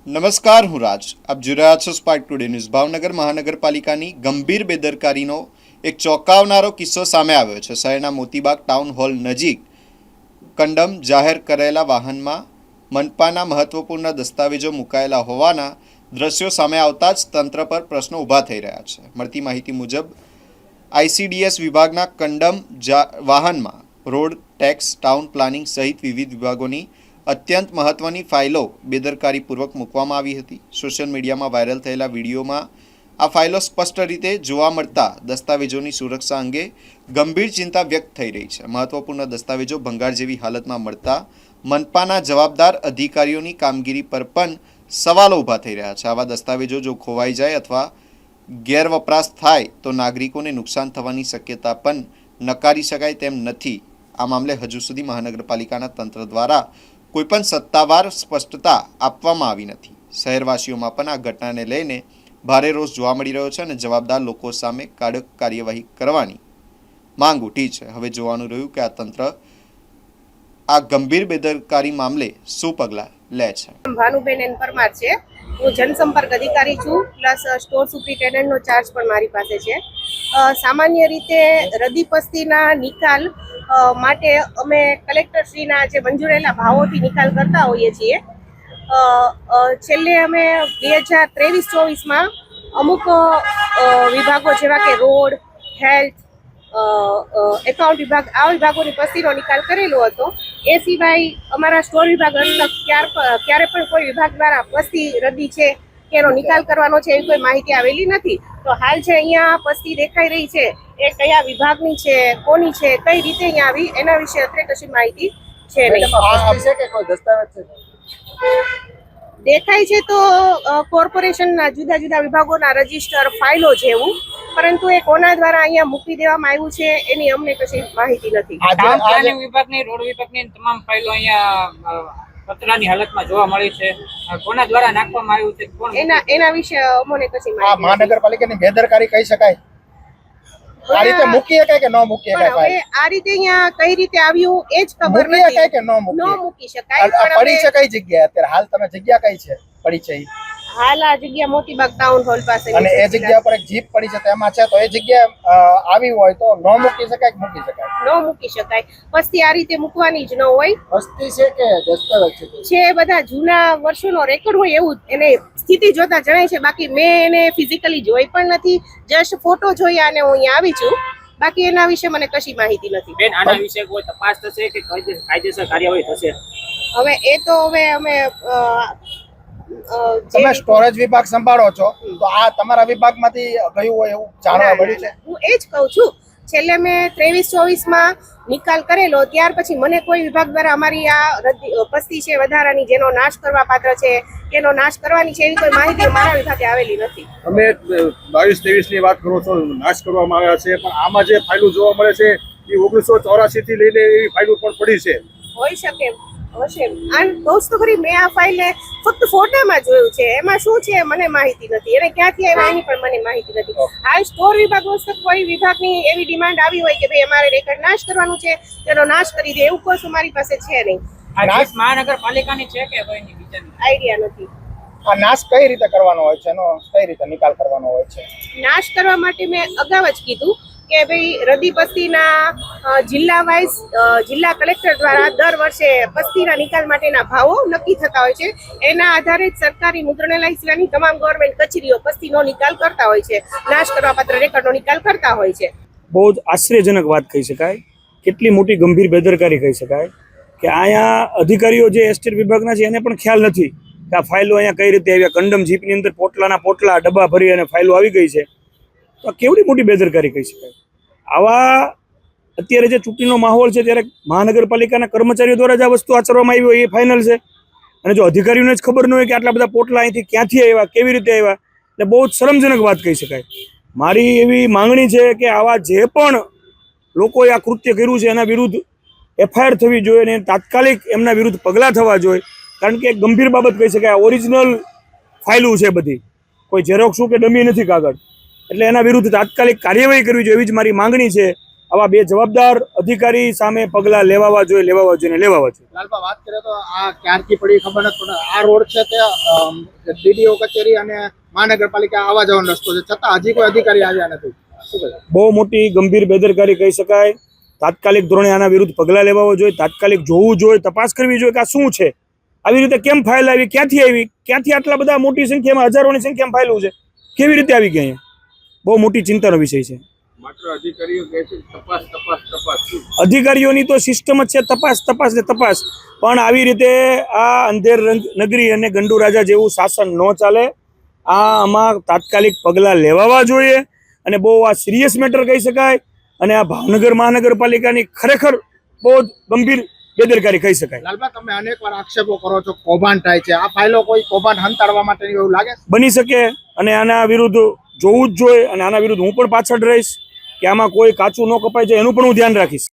નમસ્કાર, હું રાજ. આપ જોઈ રહ્યા છો સ્પાર્ક ટુડે ન્યૂઝ. ભાવનગર મહાનગરપાલિકાની ગંભીર બેદરકારીનો એક ચોંકાવનારો કિસ્સો સામે આવ્યો છે. શહેરના મોતીબાગ ટાઉન હોલ નજીક કંડમ જાહેર કરેલા વાહનમાં મનપાના મહત્વપૂર્ણ દસ્તાવેજો મુકાયેલા હોવાના દ્રશ્યો સામે આવતા જ તંત્ર પર પ્રશ્નો ઊભા થઈ રહ્યા છે. મળતી માહિતી મુજબ આઈસીડીએસ વિભાગના કંડમ વાહનમાં રોડ, ટેક્સ, ટાઉન પ્લાનિંગ સહિત વિવિધ વિભાગોની અત્યંત મહત્વની ફાઇલો બેદરકારીપૂર્વક મૂકવામાં આવી હતી. સોશિયલ મીડિયામાં વાયરલ થયેલા વિડીયોમાં આ ફાઇલો સ્પષ્ટ રીતે જોવા મળતા દસ્તાવેજોની સુરક્ષા અંગે ગંભીર ચિંતા વ્યક્ત થઈ રહી છે. મહત્વપૂર્ણ દસ્તાવેજો ભંગાર જેવી હાલતમાં મળતા મનપાના જવાબદાર અધિકારીઓની કામગીરી પર પણ સવાલો ઊભા થઈ રહ્યા છે. આવા દસ્તાવેજો જો ખોવાઈ જાય અથવા ગેરવપરાશ થાય તો નાગરિકોને નુકસાન થવાની શક્યતા પણ નકારી શકાય તેમ નથી. આ મામલે હજુ સુધી મહાનગરપાલિકાના તંત્ર દ્વારા કોઈપણ સત્તાવાર સ્પષ્ટતા આપવામાં આવી નથી. શહેરવાસીઓમાં પણ આ ઘટનાને લઈને ભારે રોષ જોવા મળી રહ્યો છે અને જવાબદાર લોકો સામે કડક કાર્યવાહી કરવાની માંગ ઉઠી છે. હવે જોવાનું રહ્યું કે આ તંત્ર આ ગંભીર બેદરકારી મામલે શું પગલાં લે છે. ભાનુબેન એન પરમાર છે. હું જનસંપર્ક અધિકારી છું, પ્લસ સ્ટોર સુપ્રિન્ટેન્ડન્ટનો ચાર્જ પણ મારી પાસે છે. સામાન્ય રીતે રદીપસ્તીના નિકાલ માટે અમે કલેક્ટરશ્રીના જે મંજૂરેલા ભાવોથી નિકાલ કરતા હોઈએ છીએ. છેલ્લે અમે 2023-24માં અમુક વિભાગો જેવા કે રોડ, હેલ્થ, એકાઉન્ટ વિભાગ, આ વિભાગોની પસ્તીનો નિકાલ કરેલો હતો. એ સિવાય અમારા સ્ટોર વિભાગ ક્યારે પણ કોઈ વિભાગ દ્વારા પસ્તી રદી છે કે એનો નિકાલ કરવાનો છે એવી કોઈ માહિતી આવેલી નથી. તો હાલ જે અહીંયા પસ્તી દેખાઈ રહી છે એ કયા વિભાગની છે, કોની છે, કઈ રીતે અહીંયા આવી, એના વિશે અત્યારે કશી માહિતી છે નહીં. દેખાય છે તો કોર્પોરેશનના જુદા જુદા વિભાગોના રજીસ્ટર, ફાઇલો જેવું, પરંતુ એ કોના દ્વારા અહીંયા મૂકી દેવામાં આવ્યું છે એની અમને કશી માહિતી નથી. પ્લાનિંગ વિભાગની, રોડ વિભાગની તમામ ફાઇલો અહીંયા કચરાની હાલતમાં જોવા મળી છે. કોના દ્વારા નાખવામાં આવ્યું છે, કોણ એના વિશે અમને કશી માહિતી. મહાનગરપાલિકાની બેદરકારી કહી શકાય. આ રીતે મૂકી શકાય કે ન મૂકી શકાય? આ રીતે અહીંયા કઈ રીતે આવ્યું એ જ ખબર મૂકી શકાય કે ન મૂકી શકાય. પડી છે કઈ જગ્યાએ? અત્યારે હાલ તમે જગ્યા કઈ છે પડી છે? હાલ આ જગ્યા મોતીબાગ ટાઉન હોલ પાસે, અને એ જગ્યા પર એક જીપ પડી છે તેમાં છે, તો એ જગ્યાએ આવી હોય તો ન મૂકી શકાય કે મૂકી શકાય? ન મૂકી શકાય. પસ્તી આ રીતે મૂકવાની જ ન હોય. વસ્તી છે કે દસ્તાવેજ છે બધા જૂના વર્ષોનો રેકોર્ડ હોય એવું એને સ્થિતિ જોતા જણાય છે. બાકી મેં એને ફિઝિકલી જોઈ પણ નથી, જસ્ટ ફોટો જોયા અને હું અહીંયા આવી છું. બાકી એના વિશે મને કશી માહિતી નથી. બેન, આના વિશે કોઈ તપાસ થશે કે કાયદેસર કાર્યવાહી થશે? હવે એ તો હવે અમે તમે સ્ટોરેજ વિભાગ સંભાળો છો, તો આ તમારા વિભાગમાંથી ગયું હોય એવું જાણવા મળ્યું છે? હું એ જ કહું છું. છેલ્લે મેં 23-24માં નિકાલ કરેલો, ત્યાર પછી મને કોઈ વિભાગ દ્વારા અમારી આ પસ્તી છે વધારાની, જેનો નાશ કરવા પાત્ર છે, એનો નાશ કરવાની છે, એવી કોઈ માહિતી મારા વિભાગે આવેલી નથી. અમે 22-23 ની વાત કરો છો, નાશ કરવામાં આવ્યા છે, પણ આમાં જે ફાઇલો જોવા મળે છે એ 1984 થી લઈને એવી ફાઇલો પણ પડી છે. હોઈ શકે, હશે. અને દોસ્તો ખરી, મેં આ ફાઇલને ફક્ત ફોટામાં જોયું છે, એમાં શું છે મને માહિતી નથી, એને ક્યાંથી આવ્યા એની પણ મને માહિતી નથી. હાલ સ્ટોર વિભાગ વસ્તુ કોઈ વિભાગની એવી ડિમાન્ડ આવી હોય કે ભાઈ અમારે રેકર્ડ નાશ કરવાનું છે, તેનો નાશ કરી દે, એવું કોઈ મારી પાસે છે નહીં. આ મહાનગરપાલિકાની છે કે કોઈની બીજાની? આઈડિયા નથી. આ નાશ કઈ રીતે કરવાનો હોય છે, એનો કઈ રીતે નિકાલ કરવાનો હોય છે? નાશ કરવા માટે મેં અગાઉ જ કીધું કે ભાઈ રદીપસ્તીના જિલ્લા વાઇઝ જિલ્લા કલેક્ટર દ્વારા દર વર્ષે પસ્તીના નિકાલ માટેના ભાવો નક્કી થતા હોય છે. એના આધારે જ સરકારી મુદ્રણાલય સિવાયની તમામ ગવર્મેન્ટ કચેરીઓ પસ્તીનો નિકાલ કરતા હોય છે, નાશ કરવા પાત્ર રેકર્ડનો નિકાલ કરતા હોય છે. બહુ જ આશ્ચર્યજનક વાત કહી શકાય, કેટલી મોટી ગંભીર બેદરકારી કહી શકાય કે અહીંયા અધિકારીઓ જે એસ્ટેટ વિભાગના છે એને પણ ખ્યાલ નથી કે આ ફાઇલો અહીંયા કઈ રીતે આવ્યા. કંડમ જીપની અંદર પોટલાના પોટલા ડબ્બા ભરી અને ફાઇલો આવી ગઈ છે, તો કેવડી મોટી બેદરકારી કહી શકાય. આવા અત્યારે જે ચૂંટણીનો માહોલ છે ત્યારે મહાનગરપાલિકાના કર્મચારીઓ દ્વારા જ આ વસ્તુ આચરવામાં આવી હોય એ ફાઇનલ છે. અને જો અધિકારીઓને જ ખબર ન હોય કે આટલા બધા પોટલા અહીંથી ક્યાંથી આવ્યા, કેવી રીતે આવ્યા, એટલે બહુ જ શરમજનક વાત કહી શકાય. મારી એવી માંગણી છે કે આવા જે પણ લોકોએ આ કૃત્ય કર્યું છે એના વિરુદ્ધ FIR થવી જોઈએ અને તાત્કાલિક એમના વિરુદ્ધ પગલાં થવા જોઈએ. કારણ કે એક ગંભીર બાબત કહી શકાય, ઓરિજિનલ ફાઇલું છે બધી, કોઈ ઝેરોક્સું કે ડમી નથી કાગળ, એટલે એના વિરુદ્ધ તાત્કાલિક કાર્યવાહી કરવી જોઈએ એવી જ મારી માંગણી છે. આવા બે જવાબદાર અધિકારી સામે પગલાં લેવાવા જોઈએ લાલબા વાત કરીએ તો આ ક્યારથી પડી ખબર નથી પણ આ રોડ છે તે ડીડીઓ કચેરી અને મહાનગરપાલિકા આવવા જવાનો રસ્તો છે છતાં હજી કોઈ અધિકારી આવ્યા નથી શું કહે? બહુ મોટી ગંભીર બેદરકારી કહી શકાય. તાત્કાલિક ધોરણે આના વિરુદ્ધ પગલાં લેવા જોઈએ, તાત્કાલિક જોવું જોઈએ, તપાસ કરવી જોઈએ કે આ શું છે, આવી રીતે કેમ ફાઇલ આવી, ક્યાંથી આટલા બધા મોટી સંખ્યામાં હજારોની સંખ્યામાં ફાઇલો છે, કેવી રીતે આવી ગઈ અહીંયા? બહુ મોટી ચિંતાનો વિષય છે. માત્ર અધિકારીઓ કહે છે તપાસ તપાસ તપાસ. અધિકારીઓની તો સિસ્ટમ જ છે તપાસ તપાસ, પણ આવી રીતે આ અંધેર નગરી અને ગંડુ રાજા જેવું શાસન ન ચાલે. આમાં તાત્કાલિક પગલાં લેવાવા જોઈએ અને બહુ આ સિરિયસ મેટર કહી શકાય અને આ ભાવનગર મહાનગરપાલિકાની ખરેખર બહુ જ ગંભીર બેદરકારી કહી શકાય. લાલબા તમે અનેકવાર આક્ષેપો કરો છો કૌભાંડ થાય છે, આ ફાઇલો કોઈ કૌભાંડ હંતાડવા માટેની એવું લાગે છે? બની શકે અને આના વિરુદ્ધ જોવું જ જોઈએ અને આના વિરુદ્ધ હું પણ પાછળ રહીશ કે આમાં કોઈ કાચું ન કપાય જાય એનું પણ હું ધ્યાન રાખીશ.